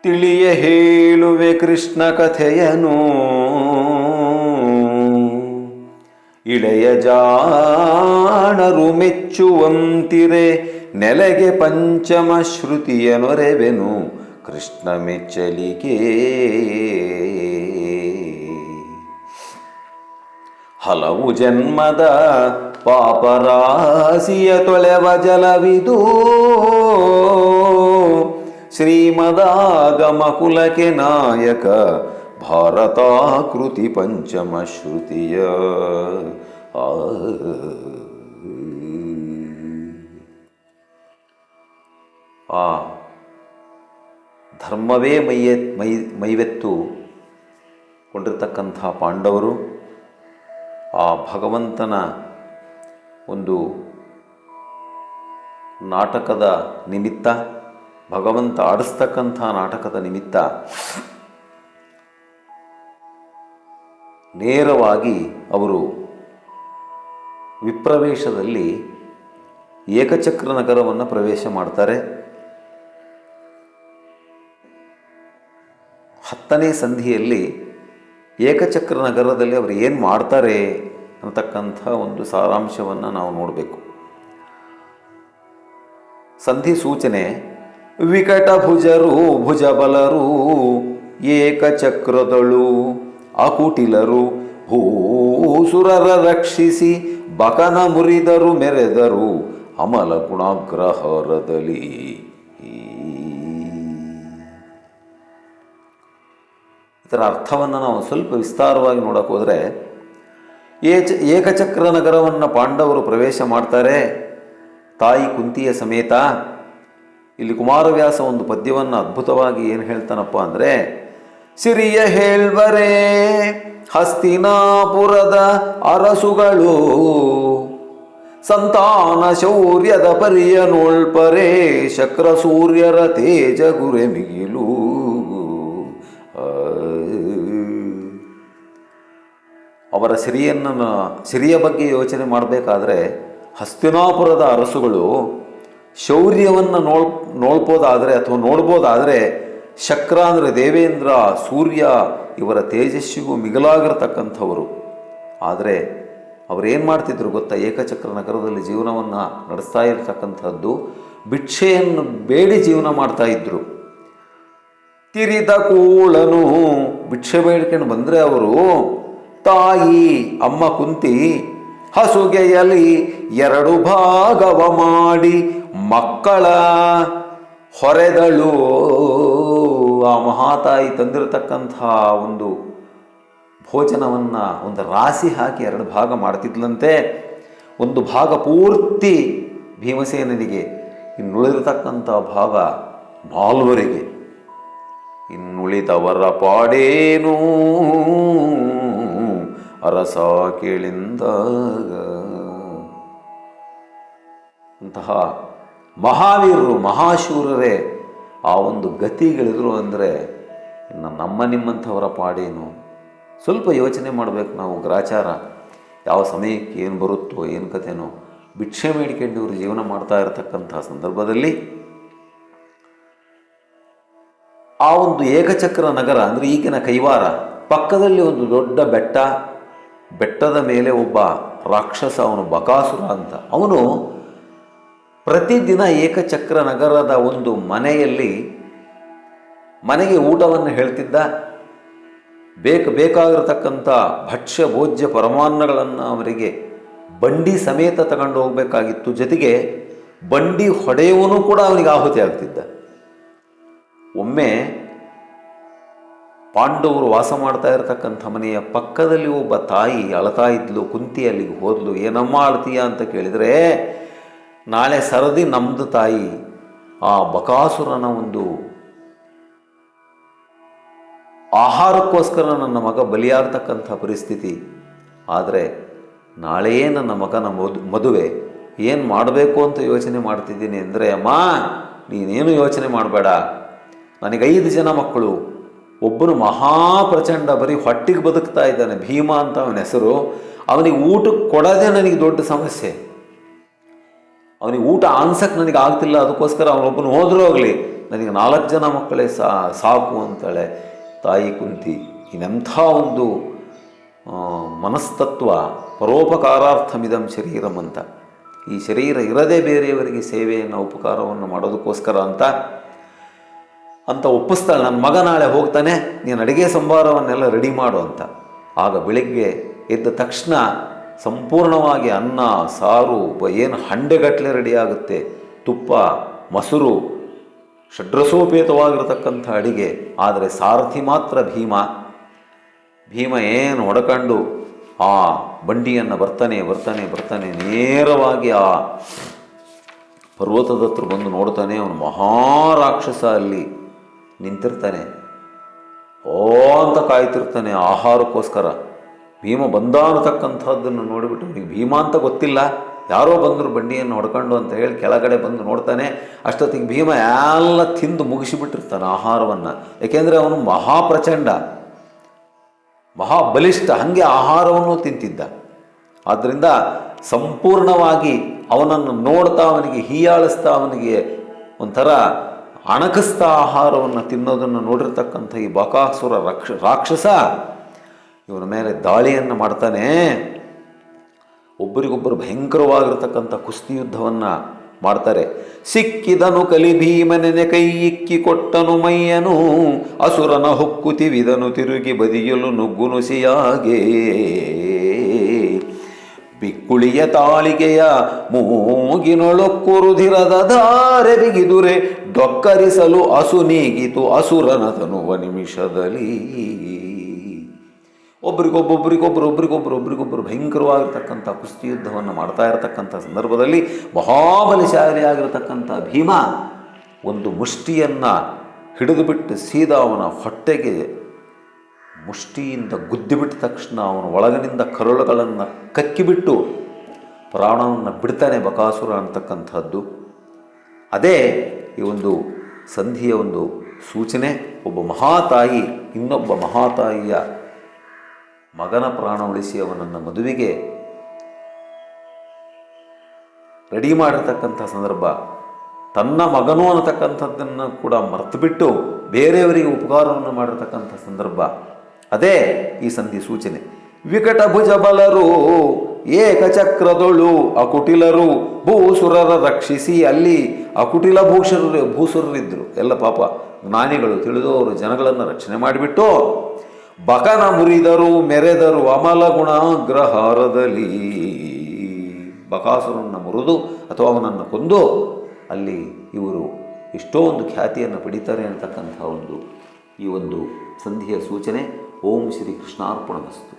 ತಿಳಿಯ ಹೇಳುವೆ ಕೃಷ್ಣ ಕಥೆಯನು, ಇಳೆಯ ಜಾಣರು ಮೆಚ್ಚುವಂತಿರೆ ನೆಲೆಗೆ ಪಂಚಮ ಶ್ರುತಿಯ ನೊರೆವೆನು ಕೃಷ್ಣ ಮೆಚ್ಚಲಿಕೆ. ಹಲವು ಜನ್ಮದ ಪಾಪರಾಶಿಯ ತೊಳೆವ ಜಲವಿದು, ಶ್ರೀಮದಾಗಮ ಕುಲಕ್ಕೆ ನಾಯಕ ಭಾರತಾಕೃತಿ ಪಂಚಮ ಶ್ರುತಿಯ. ಆ ಧರ್ಮವೇ ಮೈವೆತ್ತು ಕೊಂಡಿರ್ತಕ್ಕಂಥ ಪಾಂಡವರು ಆ ಭಗವಂತನ ಒಂದು ನಾಟಕದ ನಿಮಿತ್ತ, ಭಗವಂತ ಆಡಿಸ್ತಕ್ಕಂಥ ನಾಟಕದ ನಿಮಿತ್ತ ನೇರವಾಗಿ ಅವರು ವಿಪ್ರವೇಶದಲ್ಲಿ ಏಕಚಕ್ರ ನಗರವನ್ನು ಪ್ರವೇಶ ಮಾಡ್ತಾರೆ. 10ನೇ ಸಂಧಿಯಲ್ಲಿ ಏಕಚಕ್ರ ನಗರದಲ್ಲಿ ಅವರು ಏನು ಮಾಡ್ತಾರೆ ಅಂತಕ್ಕಂಥ ಒಂದು ಸಾರಾಂಶವನ್ನು ನಾವು ನೋಡಬೇಕು. ಸಂಧಿ ಸೂಚನೆ: ವಿಕಟ ಭುಜರು ಭುಜಬಲರು ಏಕಚಕ್ರದಳು ಅಕುಟಿಲರು ಭೂಸುರರ ರಕ್ಷಿಸಿ ಬಕನ ಮುರಿದರು ಮೆರೆದರು ಅಮಲ ಗುಣಾಗ್ರಹಾರದಲ್ಲಿ. ಇದರ ಅರ್ಥವನ್ನು ನಾವು ಸ್ವಲ್ಪ ವಿಸ್ತಾರವಾಗಿ ನೋಡಕ್ಕೆ ಹೋದರೆ, ಏಕಚಕ್ರ ನಗರವನ್ನು ಪಾಂಡವರು ಪ್ರವೇಶ ಮಾಡ್ತಾರೆ ತಾಯಿ ಕುಂತಿಯ ಸಮೇತ. ಇಲ್ಲಿ ಕುಮಾರವ್ಯಾಸ ಒಂದು ಪದ್ಯವನ್ನು ಅದ್ಭುತವಾಗಿ ಏನು ಹೇಳ್ತಾನಪ್ಪ ಅಂದರೆ, ಸಿರಿಯ ಹೇಳ್ವರೇ ಹಸ್ತಿನಾಪುರದ ಅರಸುಗಳು ಸಂತಾನ ಶೌರ್ಯದ ಪರಿಯ ನೋಳ್ಪರೇ ಶಕ್ರ ಸೂರ್ಯರ ತೇಜ ಗುರೆ ಮಿಗಿಲು. ಅವರ ಸಿರಿಯ ಬಗ್ಗೆ ಯೋಚನೆ ಮಾಡಬೇಕಾದ್ರೆ ಹಸ್ತಿನಾಪುರದ ಅರಸುಗಳು ಶೌರ್ಯವನ್ನು ನೋಡ್ಬೋದಾದರೆ ಅಥವಾ ನೋಡ್ಬೋದಾದರೆ ಶಕ್ರ ಅಂದರೆ ದೇವೇಂದ್ರ, ಸೂರ್ಯ ಇವರ ತೇಜಸ್ಸಿಗೂ ಮಿಗಿಲಾಗಿರತಕ್ಕಂಥವರು. ಆದರೆ ಅವರೇನು ಮಾಡ್ತಿದ್ರು ಗೊತ್ತಾ? ಏಕಚಕ್ರ ನಗರದಲ್ಲಿ ಜೀವನವನ್ನು ನಡೆಸ್ತಾ ಇರತಕ್ಕಂಥದ್ದು ಭಿಕ್ಷೆಯನ್ನು ಬೇಡಿ ಜೀವನ ಮಾಡ್ತಾ ಇದ್ರು. ತಿರಿದ ಕೂಳನು ಭಿಕ್ಷೆ ಬೇಡ್ಕೊಂಡು ಬಂದರೆ ಅವರು ತಾಯಿ ಅಮ್ಮ ಕುಂತಿ ಹಸುಗೆಯಲ್ಲಿ 2 ಭಾಗವ ಮಾಡಿ ಮಕ್ಕಳ ಹೊರೆದಳು. ಆ ಮಹಾತಾಯಿ ತಂದಿರತಕ್ಕಂಥ ಒಂದು ಭೋಜನವನ್ನು ಒಂದು ರಾಶಿ ಹಾಕಿ 2 ಭಾಗ ಮಾಡ್ತಿದ್ಲಂತೆ. ಒಂದು ಭಾಗ ಪೂರ್ತಿ ಭೀಮಸೇನನಿಗೆ, ಇನ್ನುಳಿರತಕ್ಕಂಥ ಭಾಗ 4ವರಿಗೆ. ಇನ್ನುಳಿದವರ ಪಾಡೇನು ಅರಸ ಕೇಳಿಂದಾಗ. ಅಂತಹ ಮಹಾವೀರರು, ಮಹಾಶೂರರೇ ಆ ಒಂದು ಗತಿಗಳಿದ್ರು ಅಂದರೆ ಇನ್ನು ನಮ್ಮ ನಿಮ್ಮಂಥವರ ಪಾಡೇನು? ಸ್ವಲ್ಪ ಯೋಚನೆ ಮಾಡಬೇಕು ನಾವು. ಗ್ರಾಚಾರ ಯಾವ ಸಮಯಕ್ಕೆ ಏನು ಬರುತ್ತೋ ಏನು ಕಥೆನೋ ಭಿಕ್ಷೆ ಬೇಡಿಕೊಂಡು ಇವರು ಜೀವನ ಮಾಡ್ತಾ ಇರತಕ್ಕಂಥ ಸಂದರ್ಭದಲ್ಲಿ ಆ ಒಂದು ಏಕಚಕ್ರ ನಗರ ಅಂದರೆ ಈಗಿನ ಕೈವಾರ ಪಕ್ಕದಲ್ಲಿ ಒಂದು ದೊಡ್ಡ ಬೆಟ್ಟ, ಬೆಟ್ಟದ ಮೇಲೆ ಒಬ್ಬ ರಾಕ್ಷಸ, ಅವನು ಬಕಾಸುರ ಅಂತ. ಅವನು ಪ್ರತಿದಿನ ಏಕಚಕ್ರ ನಗರದ ಒಂದು ಮನೆಗೆ ಊಟವನ್ನು ಹೇಳ್ತಿದ್ದ. ಬೇಕಾಗಿರತಕ್ಕಂಥ ಭಕ್ಷ್ಯ ಭೋಜ್ಯ ಪರಮಾನ್ನಗಳನ್ನು ಅವರಿಗೆ ಬಂಡಿ ಸಮೇತ ತಗೊಂಡು ಹೋಗಬೇಕಾಗಿತ್ತು. ಜೊತೆಗೆ ಬಂಡಿ ಹೊಡೆಯುವನು ಕೂಡ ಅವನಿಗೆ ಆಹುತಿ ಆಗ್ತಿದ್ದ. ಒಮ್ಮೆ ಪಾಂಡವರು ವಾಸ ಮಾಡ್ತಾ ಇರತಕ್ಕಂಥ ಮನೆಯ ಪಕ್ಕದಲ್ಲಿ ಒಬ್ಬ ತಾಯಿ ಅಳತಾ ಇದ್ಲು. ಕುಂತಿ ಅಲ್ಲಿಗೆ ಹೋದ್ಲು. ಏನಮ್ಮ ಅಳ್ತೀಯ ಅಂತ ಕೇಳಿದರೆ, ನಾಳೆ ಸರದಿ ನಮ್ಮದು ತಾಯಿ, ಆ ಬಕಾಸುರನ ಒಂದು ಆಹಾರಕ್ಕೋಸ್ಕರ ನನ್ನ ಮಗ ಬಲಿಯಾಗ್ತಕ್ಕಂಥ ಪರಿಸ್ಥಿತಿ. ಆದರೆ ನಾಳೆಯೇ ನನ್ನ ಮಗನ ಮದುವೆ, ಏನು ಮಾಡಬೇಕು ಅಂತ ಯೋಚನೆ ಮಾಡ್ತಿದ್ದೀನಿ ಅಂದರೆ, ಅಮ್ಮ ನೀನೇನು ಯೋಚನೆ ಮಾಡಬೇಡ, ನನಗೆ 5 ಜನ ಮಕ್ಕಳು, ಒಬ್ಬನು ಮಹಾಪ್ರಚಂಡ ಬರೀ ಹೊಟ್ಟಿಗೆ ಬದುಕ್ತಾ ಇದ್ದಾನೆ, ಭೀಮ ಅಂತ ಅವನ ಹೆಸರು. ಅವನಿಗೆ ಊಟಕ್ಕೆ ಕೊಡೋದೇ ನನಗೆ ದೊಡ್ಡ ಸಮಸ್ಯೆ. ಅವನಿಗೆ ಊಟ ಆನ್ಸಕ್ಕೆ ನನಗೆ ಆಗ್ತಿಲ್ಲ. ಅದಕ್ಕೋಸ್ಕರ ಅವನೊಬ್ಬನು ಹೋದ್ರೂ ಹೋಗಲಿ, ನನಗೆ 4 ಜನ ಮಕ್ಕಳೇ ಸಾಕು ಅಂತಾಳೆ ತಾಯಿ ಕುಂತಿ. ಇನ್ನೆಂಥ ಒಂದು ಮನಸ್ತತ್ವ, ಪರೋಪಕಾರಾರ್ಥಮಿದಂ ಶರೀರಂ ಅಂತ. ಈ ಶರೀರ ಇರದೇ ಬೇರೆಯವರಿಗೆ ಸೇವೆಯನ್ನು ಉಪಕಾರವನ್ನು ಮಾಡೋದಕ್ಕೋಸ್ಕರ ಅಂತ ಒಪ್ಪಿಸ್ತಾಳೆ. ನನ್ನ ಮಗ ನಾಳೆ ಹೋಗ್ತಾನೆ, ನೀನು ಅಡುಗೆ ಸಂಭಾರವನ್ನೆಲ್ಲ ರೆಡಿ ಮಾಡು ಅಂತ. ಆಗ ಬೆಳಿಗ್ಗೆ ಎದ್ದ ತಕ್ಷಣ ಸಂಪೂರ್ಣವಾಗಿ ಅನ್ನ ಸಾರು ಏನು ಹಂಡೆಗಟ್ಟಲೆ ರೆಡಿಯಾಗುತ್ತೆ. ತುಪ್ಪ, ಮೊಸರು, ಷಡ್ರಸೋಪೇತವಾಗಿರತಕ್ಕಂಥ ಅಡಿಗೆ. ಆದರೆ ಸಾರಥಿ ಮಾತ್ರ ಭೀಮ ಏನು ಹೊಡ್ಕೊಂಡು ಆ ಬಂಡಿಯನ್ನು ಬರ್ತಾನೆ ನೇರವಾಗಿ ಆ ಪರ್ವತದ ಹತ್ರ ಬಂದು ನೋಡ್ತಾನೆ. ಅವನು ಮಹಾರಾಕ್ಷಸ ಅಲ್ಲಿ ನಿಂತಿರ್ತಾನೆ, ಓ ಅಂತ ಕಾಯ್ತಿರ್ತಾನೆ ಆಹಾರಕ್ಕೋಸ್ಕರ. ಭೀಮ ಬಂದ ಅನ್ನತಕ್ಕಂಥದ್ದನ್ನು ನೋಡಿಬಿಟ್ಟು ಅವನಿಗೆ ಭೀಮ ಅಂತ ಗೊತ್ತಿಲ್ಲ, ಯಾರೋ ಬಂದರು ಬಂಡಿಯನ್ನು ಹೊಡ್ಕೊಂಡು ಅಂತ ಹೇಳಿ ಕೆಳಗಡೆ ಬಂದು ನೋಡ್ತಾನೆ. ಅಷ್ಟೊತ್ತಿಗೆ ಭೀಮ ಎಲ್ಲ ತಿಂದು ಮುಗಿಸಿಬಿಟ್ಟಿರ್ತಾನೆ ಆಹಾರವನ್ನು. ಏಕೆಂದರೆ ಅವನು ಮಹಾಪ್ರಚಂಡ, ಮಹಾಬಲಿಷ್ಠ, ಹಾಗೆ ಆಹಾರವನ್ನು ತಿಂತಿದ್ದ. ಆದ್ದರಿಂದ ಸಂಪೂರ್ಣವಾಗಿ ಅವನನ್ನು ನೋಡ್ತಾ, ಅವನಿಗೆ ಹೀಯಾಳಿಸ್ತಾ, ಅವನಿಗೆ ಒಂಥರ ಅಣಕಿಸ್ತಾ ಆಹಾರವನ್ನು ತಿನ್ನೋದನ್ನು ನೋಡಿರ್ತಕ್ಕಂಥ ಈ ಬಕಾಸುರ ರಾಕ್ಷಸ ಇವನ ಮೇಲೆ ದಾಳಿಯನ್ನು ಮಾಡ್ತಾನೆ. ಒಬ್ಬರಿಗೊಬ್ಬರು ಭಯಂಕರವಾಗಿರ್ತಕ್ಕಂಥ ಕುಸ್ತಿ ಯುದ್ಧವನ್ನು ಮಾಡ್ತಾರೆ. ಸಿಕ್ಕಿದನು ಕಲಿ ಭೀಮನೆನೆ ಕೈ ಇಕ್ಕಿ ಕೊಟ್ಟನು ಮೈಯನು, ಅಸುರನ ಹೊಕ್ಕು ತಿವಿದನು ತಿರುಗಿ ಬದಿಯಲು ನುಗ್ಗುನುಸಿಯಾಗೆ. ಬಿಕ್ಕುಳಿಯ ತಾಳಿಗೆಯ ಮೂಗಿನೊಳೊಕ್ಕು ರುಧಿರದ ಧಾರೆ ಬಿಗಿದುರೆ ಡೊಕ್ಕರಿಸಲು ಅಸು ನೀಗಿತು ಅಸುರನ ತನುವ ನಿಮಿಷದಲ್ಲಿ. ಒಬ್ರಿಗೊಬ್ಬರು ಭಯಂಕರವಾಗಿರ್ತಕ್ಕಂಥ ಕುಸ್ತಿ ಯುದ್ಧವನ್ನು ಮಾಡ್ತಾ ಇರತಕ್ಕಂಥ ಸಂದರ್ಭದಲ್ಲಿ ಮಹಾಬಲಿಶಾಲಿಯಾಗಿರ್ತಕ್ಕಂಥ ಭೀಮ ಒಂದು ಮುಷ್ಟಿಯನ್ನು ಹಿಡಿದುಬಿಟ್ಟು ಸೀದಾ ಅವನ ಹೊಟ್ಟೆಗೆ ಮುಷ್ಟಿಯಿಂದ ಗುದ್ದಿಬಿಟ್ಟ ತಕ್ಷಣ ಅವನ ಒಳಗಿನಿಂದ ಕರುಳುಗಳನ್ನು ಕಕ್ಕಿಬಿಟ್ಟು ಪ್ರಾಣವನ್ನು ಬಿಡ್ತಾನೆ ಬಕಾಸುರ ಅಂತಕ್ಕಂಥದ್ದು. ಅದೇ ಈ ಒಂದು ಸಂಧಿಯ ಒಂದು ಸೂಚನೆ. ಒಬ್ಬ ಮಹಾತಾಯಿ ಇನ್ನೊಬ್ಬ ಮಹಾತಾಯಿಯ ಮಗನ ಪ್ರಾಣ ಉಳಿಸಿ ಅವನನ್ನು ಮದುವೆಗೆ ರೆಡಿ ಮಾಡಿರ್ತಕ್ಕಂಥ ಸಂದರ್ಭ, ತನ್ನ ಮಗನು ಅನ್ನತಕ್ಕಂಥದ್ದನ್ನು ಕೂಡ ಮರೆತುಬಿಟ್ಟು ಬೇರೆಯವರಿಗೆ ಉಪಕಾರವನ್ನು ಮಾಡಿರ್ತಕ್ಕಂಥ ಸಂದರ್ಭ. ಅದೇ ಈ ಸಂಧಿ ಸೂಚನೆ. ವಿಕಟ ಭುಜ ಬಲರು ಏಕಚಕ್ರದೊಳು ಅಕುಟಿಲರು ಭೂಸುರರ ರಕ್ಷಿಸಿ. ಅಲ್ಲಿ ಅಕುಟಿಲ ಭೂಸುರರಿದ್ದರು, ಎಲ್ಲ ಪಾಪ ಜ್ಞಾನಿಗಳು, ತಿಳಿದವರು, ಜನಗಳನ್ನು ರಕ್ಷಣೆ ಮಾಡಿಬಿಟ್ಟು ಬಕನ ಮುರಿದರು ಮೆರೆದರು ಅಮಲ ಗುಣಾಗ್ರಹಾರದಲ್ಲಿ. ಬಕಾಸುರನ್ನು ಮುರಿದು ಅಥವಾ ಅವನನ್ನು ಕೊಂದು ಅಲ್ಲಿ ಇವರು ಎಷ್ಟೋ ಒಂದು ಖ್ಯಾತಿಯನ್ನು ಪಡಿತಾರೆ ಅಂತಕ್ಕಂಥ ಈ ಒಂದು ಸಂಧಿಯ ಸೂಚನೆ. ಓಂ ಶ್ರೀ ಕೃಷ್ಣಾರ್ಪಣಮಸ್ತು.